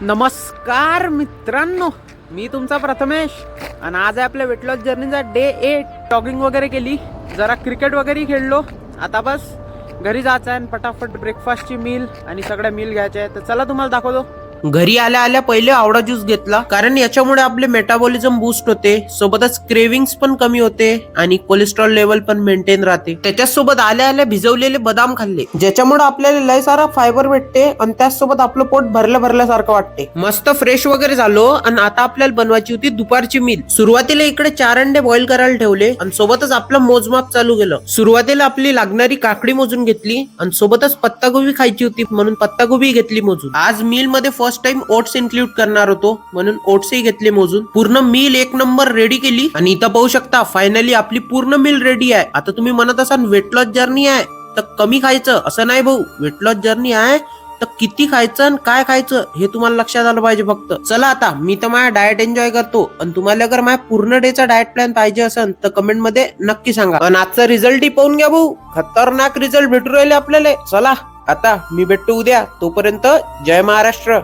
नमस्कार मित्रांनो, मी तुमचा प्रथमेश आणि आज आहे आपल्या वेट लॉस जर्नीचा डे 8. जॉगिंग वगैरे केली, जरा क्रिकेट वगैरे खेळलो. आता बस घरी जायचं आहे, फटाफट ब्रेकफास्टची मील आणि सगळ्या मील घ्यायच्या आहे. तर चला तुम्हाला दाखवतो. घरी आल्या आल्या पहिले आवडा ज्यूस घेतला, कारण याच्यामुळे आपले मेटाबॉलिझम बूस्ट होते, सोबतच क्रेविंग्स पण कमी होते आणि कोलेस्ट्रॉल लेवल पण मेंटेन राहते. त्याच्यासोबत आल्या आल्या भिजवलेले बदाम खाल्ले, ज्याच्यामुळे आपल्याला लय सारा फायबर भेटते आणि त्याचसोबत आपलं पोट भरल्यासारखं वाटते. मस्त फ्रेश वगैरे झालो आणि आता आपल्याला बनवायची होती दुपारची मील. सुरुवातीला इकडे 4 अंडे बॉईल करायला ठेवले आणि सोबतच आपलं मोजमाप चालू केलं. सुरुवातीला आपली लागणारी काकडी मोजून घेतली आणि सोबतच पत्तागोबी खायची होती म्हणून पत्तागोबी घेतली मोजून. आज मील मध्ये फर्स्ट टाइम ओट्स इन्क्लूड करणार होतो म्हणून ओट्सही घेतले मोजून. पूर्ण मील एक नंबर रेडी केली आणि इथं पाहू शकता फायनली आपली पूर्ण मील रेडी आहे. आता तुम्ही म्हणत असाल वेट लॉस जर्नी आहे तर कमी खायचं, असं नाही भाऊ. वेट लॉस जर्नी आहे तर किती खायचं आणि काय खायचं हे तुम्हाला लक्षात आलं पाहिजे फक्त. चला आता मी तर माझा डाएट एन्जॉय करतो आणि तुम्हाला अगर माझ्या पूर्ण डेचा डाएट प्लॅन पाहिजे असेल तर कमेंट मध्ये नक्की सांगा. आणि आजचा रिझल्ट पाहून घ्या भाऊ, खतरनाक रिझल्ट भेटू राहिले आपल्याला. चला आता मी भेटतो उद्या, तोपर्यंत जय महाराष्ट्र.